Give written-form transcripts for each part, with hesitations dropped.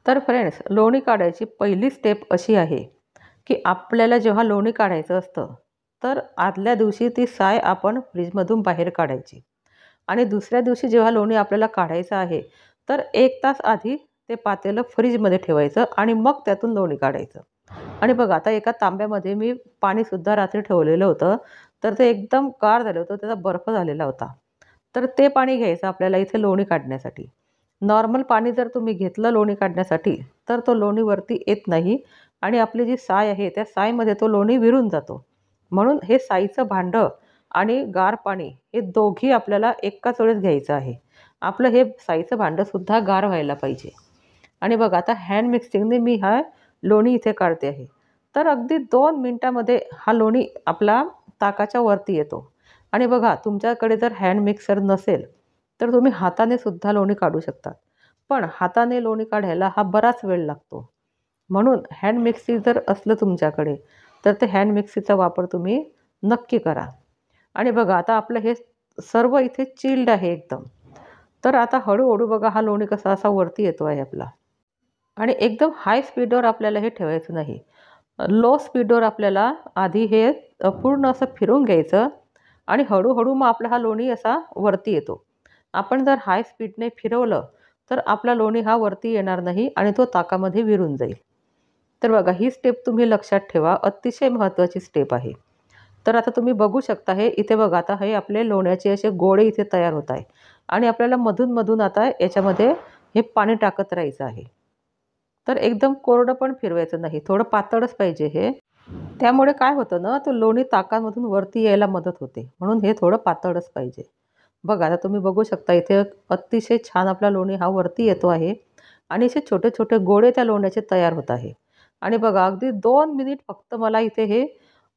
तर फ्रेंड्स, लोणी काढायची पहिली स्टेप अशी आहे की आपल्याला जेव्हा लोणी काढायचं असतं तर आदल्या दिवशी ती साय आपण फ्रीजमधून बाहेर काढायची आणि दुसऱ्या दिवशी जेव्हा लोणी आपल्याला काढायचं आहे तर 1 तास आधी ते पातेलं फ्रीजमध्ये ठेवायचं आणि मग त्यातून लोणी काढायचं. आणि बघा आता एका तांब्यामध्ये मी पाणीसुद्धा रात्री ठेवलेलं होतं, तर ते एकदम गार झालं होतं, त्याचा बर्फ झालेला होता. तर ते पाणी घ्यायचं आपल्याला इथे लोणी काढण्यासाठी. नॉर्मल पाणी जर तुम्ही घेतलं लोणी काढण्यासाठी तर तो लोणी वरती येत नाही आणि आपली जी साय आहे त्या सायमध्ये तो लोणी विरून जातो. म्हणून हे साईचं भांडं आणि गार पाणी हे दोघी आपल्याला एकाच वेळेस घ्यायचं आहे. आपलं हे साईचं भांडंसुद्धा गार व्हायला पाहिजे. आणि बघा आता हँड मिक्सिंगने मी हा लोणी इथे काढते आहे. तर अगदी 2 मिनिटामध्ये हा लोणी आपला ताकाच्या वरती येतो. आणि बघा तुमच्याकडे जर हँड मिक्सर नसेल तर तुम्ही हाताने सुद्धा लोणी काढू शकता. पण हाताने लोणी काढायला हा बराच वेळ लागतो. म्हणून हँड मिक्सी जर असलं तुमच्याकडे तर ते हँड मिक्सीचा वापर तुम्ही नक्की करा. आणि बघा आता आपलं हे सर्व इथे चिल्ड आहे एकदम. तर आता हळूहळू बघा हा लोणी कसा असा वरती येतो आहे आपला. आणि एकदम हाय स्पीडवर आपल्याला हे ठेवायचं नाही. लो स्पीडवर आपल्याला आधी हे पूर्ण असं फिरवून घ्यायचं आणि हळूहळू मग आपला हा लोणी असा वरती येतो. आपण जर हाय स्पीडने फिरवलं तर आपला लोणी हा वरती येणार नाही आणि तो ताकामध्ये विरून जाईल. तर बघा ही स्टेप तुम्ही लक्षात ठेवा, अतिशय महत्त्वाची स्टेप आहे. तर आता तुम्ही बघू शकता हे इथे बघा आता हे आपले लोण्याचे असे गोळे इथे तयार होत आहे आणि आपल्याला मधून आता याच्यामध्ये हे पाणी टाकत राहायचं आहे. तर एकदम कोरडं पण फिरवायचं नाही, थोडं पातळच पाहिजे हे. त्यामुळे काय होतं ना, तो लोणी ताकामधून वरती यायला मदत होते. म्हणून हे थोडं पातळच पाहिजे. बघा आता तुम्ही बघू शकता इथे अतिशय छान आपला लोणी हा वरती येतो आहे आणि असे छोटे-छोटे गोळे त्या लोण्याचे तयार होत आहे. आणि बघा अगदी 2 मिनिट फक्त मला इथे हे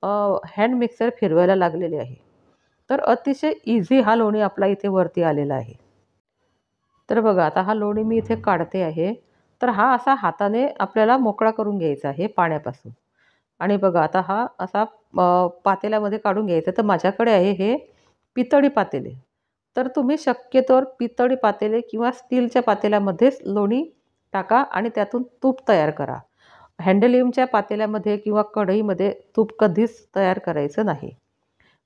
हँड मिक्सर फिरवायला लागलेले आहे. तर अतिशय इझी हा लोणी आपला इथे वरती आलेला आहे. तर बघा आता हा लोणी मी इथे काढते आहे. तर हा असा हाताने आपल्याला मोकळा करून घ्यायचा आहे पाण्यापासून. आणि बघा आता हा असा पातेल्यामध्ये काढून घ्यायचा. तर माझ्याकडे आहे हे पितळी पातेले. तर तुम्ही शक्यतोवर पितळी पातेले किंवा स्टीलच्या पातेल्यामध्येच लोणी टाका आणि त्यातून तूप तयार करा. हँडल्यूमच्या पातेल्यामध्ये किंवा कढईमध्ये तूप कधीच तयार करायचं नाही.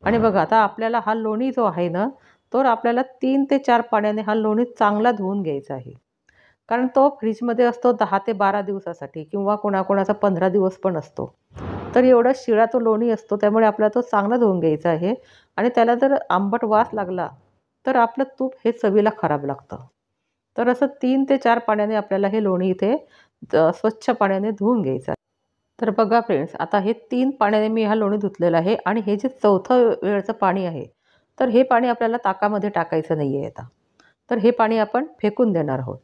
आणि बघा आता आपल्याला हा लोणी जो आहे ना, तर आपल्याला 3 ते 4 पाण्याने हा लोणी चांगला धुवून घ्यायचा आहे. कारण तो फ्रीजमध्ये असतो 10 ते 12 दिवसासाठी किंवा कोणाकोणाचा 15 दिवस पण असतो. तर एवढा शिळा तो लोणी असतो त्यामुळे आपल्याला तो चांगला धुवून घ्यायचा आहे आणि त्याला जर आंबट वास लागला तर आपलं तूप हे चवीला खराब लागतं. तर असं 3 ते 4 पाण्याने आपल्याला हे लोणी इथे स्वच्छ पाण्याने धुवून घ्यायचं आहे. तर बघा फ्रेंड्स, आता हे 3 पाण्याने मी हा लोणी धुतलेला आहे आणि हे जे चौथं वेळचं पाणी आहे, तर हे पाणी आपल्याला ताकामध्ये टाकायचं नाही आहे आता. तर हे पाणी आपण फेकून देणार आहोत.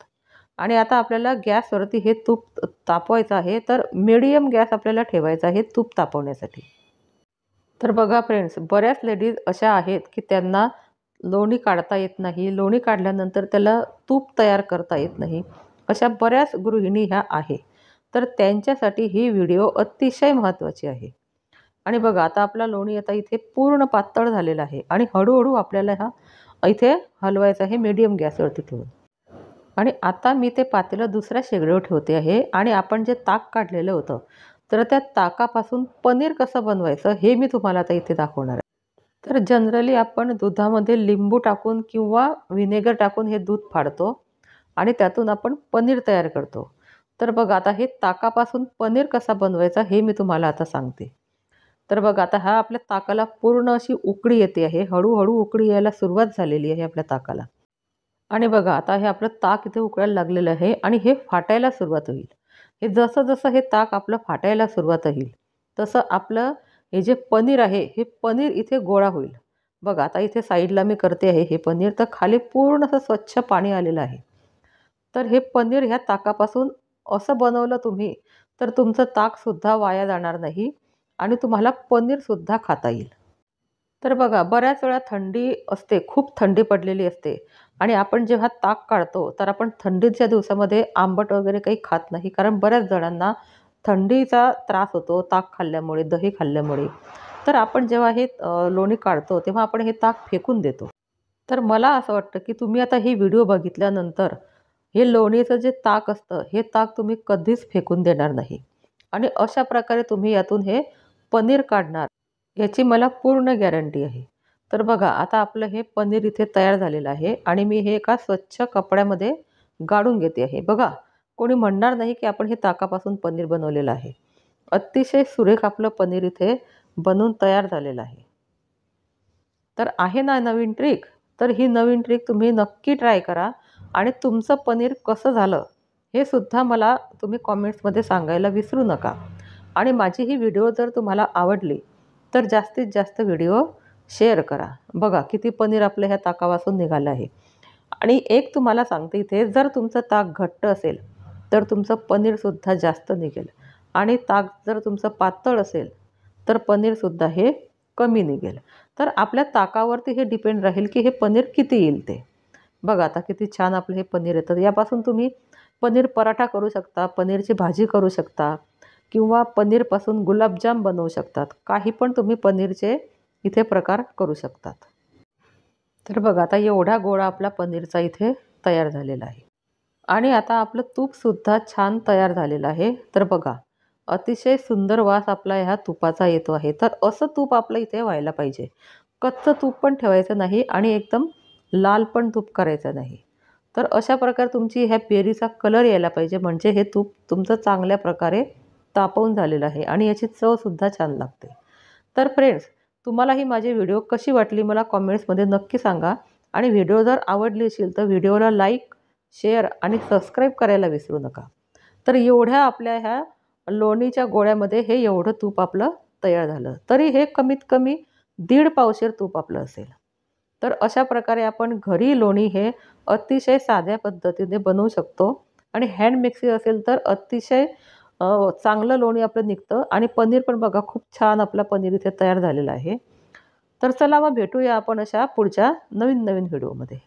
आणि आता आपल्याला गॅसवरती हे तूप तापवायचं आहे. तर मीडियम गॅस आपल्याला ठेवायचा आहे तूप तापवण्यासाठी. तर बघा फ्रेंड्स, बऱ्याच लेडीज अशा आहेत की त्यांना लोणी काढता येत नाही. लोणी काढल्यानंतर त्याला तूप तयार करता येत नाही. अशा बऱ्याच गृहिणी ह्या आहे. तर त्यांच्यासाठी ही व्हिडिओ अतिशय महत्त्वाची आहे. आणि बघा आता आपला लोणी आता इथे पूर्ण पातळ झालेला आहे आणि हळूहळू आपल्याला हा इथे हलवायचा आहे मीडियम गॅसवरती ठेवून. आणि आता मी ते पातेलं दुसऱ्या शेगडीवर ठेवते आहे आणि आपण जे ताक काढलेलं होतं, तर त्या ताकापासून पनीर कसं बनवायचं हे मी तुम्हाला आता इथे दाखवणार आहे. तर जनरली आपण दुधामध्ये लिंबू टाकून किंवा व्हिनेगर टाकून हे दूध फाडतो आणि त्यातून आपण पनीर तयार करतो. तर बघा आता हे ताकापासून पनीर कसा बनवायचा हे मी तुम्हाला आता सांगते. तर बघा आता हा आपल्या ताकाला पूर्ण अशी उकळी येते आहे. हळूहळू उकळी यायला सुरुवात झालेली आहे आपल्या ताकाला. आणि बघा आता हे आपलं ताक इथे उकळायला लागलेलं आहे आणि हे फाटायला सुरुवात होईल. हे जसं-जसं हे ताक आपलं फाटायला सुरुवात होईल, तसं आपलं हे जे पनीर आहे, हे पनीर इथे गोळा होईल. बघा आता इथे साईडला मी करते आहे हे पनीर, तर खाली पूर्ण असं स्वच्छ पाणी आलेलं आहे. तर हे पनीर ह्या ताकापासून असं बनवलं तुम्ही, तर तुमचं ताकसुद्धा वाया जाणार नाही आणि तुम्हाला पनीरसुद्धा खाता येईल. तर बघा बऱ्याच वेळा थंडी असते, खूप थंडी पडलेली असते आणि आपण जेव्हा ताक काढतो, तर आपण थंडीच्या दिवसामध्ये आंबट वगैरे काही खात नाही. कारण बऱ्याच जणांना थंडीचा त्रास होतो ताक खाल्ल्यामुळे, दही खाल्ल्यामुळे. तर आपण जेव्हा हे लोणी काढतो, तेव्हा आपण हे ताक फेकून देतो. तर मला असं वाटतं, की तुम्ही आता ही व्हिडिओ बघितल्यानंतर हे लोणीचं जे ताक असतं हे ताक तुम्ही कधीच फेकून देणार नाही आणि अशा प्रकारे तुम्ही यातून हे पनीर काढणार याची मला पूर्ण गॅरंटी आहे. तर बघा आता आपलं हे पनीर इथे तयार झालेलं आहे आणि मी हे एका स्वच्छ कपड्यामध्ये गाळून घेते आहे. बघा, कोणी म्हणणार नाही की आपण हे ताकापासून पनीर बनवलेलं आहे. अतिशय सुरेख आपलं पनीर इथे बनून तयार झालेलं आहे. तर आहे ना नवीन ट्रिक? तर ही नवीन ट्रिक तुम्ही नक्की ट्राय करा आणि तुमचं पनीर कसं झालं हे सुद्धा मला तुम्ही कॉमेंट्समध्ये सांगायला विसरू नका. आणि माझी ही व्हिडिओ जर तुम्हाला आवडली तर जास्तीत जास्त व्हिडिओ शेअर करा. बघा किती पनीर आपल्या ह्या ताकापासून निघालं आहे. आणि एक तुम्हाला सांगते इथे, जर तुमचं ताक घट्ट असेल तर तुमचं पनीरसुद्धा जास्त निघेल आणि ताक जर तुमचं पातळ असेल तर पनीरसुद्धा हे कमी निघेल. तर आपल्या ताकावरती हे डिपेंड राहील की हे पनीर किती येईल ते. बघा आता किती छान आपलं हे पनीर येतं. यापासून तुम्ही पनीर पराठा करू शकता, पनीरची भाजी करू शकता किंवा पनीरपासून गुलाबजाम बनवू शकतात. काही पण तुम्ही पनीरचे इथे प्रकार करू शकतात. तर बघा आता एवढा गोळा आपला पनीरचा इथे तयार झालेला आहे आणि आता आपलं तूपसुद्धा छान तयार झालेलं आहे. तर बघा अतिशय सुंदर वास आपला ह्या तुपाचा येतो आहे. तर असं तूप आपलं इथे व्हायला पाहिजे. कच्चं तूप पण ठेवायचं नाही आणि एकदम लाल पण तूप करायचं नाही. तर अशा प्रकारे तुमची ह्या पेरीचा कलर यायला पाहिजे, म्हणजे हे तूप तुमचं चांगल्या प्रकारे तापवून झालेलं आहे आणि याची चवसुद्धा छान लागते. तर फ्रेंड्स, तुम्हाला ही माझी व्हिडिओ कशी वाटली मला कॉमेंट्समध्ये नक्की सांगा आणि व्हिडिओ जर आवडली असेल तर व्हिडिओला लाईक, शेअर आणि सबस्क्राईब करायला विसरू नका. तर एवढ्या आपल्या ह्या लोणीच्या गोळ्यामध्ये हे एवढं तूप आपलं तयार झालं. तरी हे कमीत कमी 1.5 पावशेर तूप आपलं असेल. तर अशा प्रकारे आपण घरी लोणी हे अतिशय साध्या पद्धतीने बनवू शकतो आणि हँड मिक्सी असेल तर अतिशय चांगलं लोणी आपलं निघतं आणि पनीर पण बघा खूप छान आपलं पनीर इथे तयार झालेलं आहे. तर चला मग भेटूया आपण अशा पुढच्या नवीन नवीन व्हिडिओमध्ये.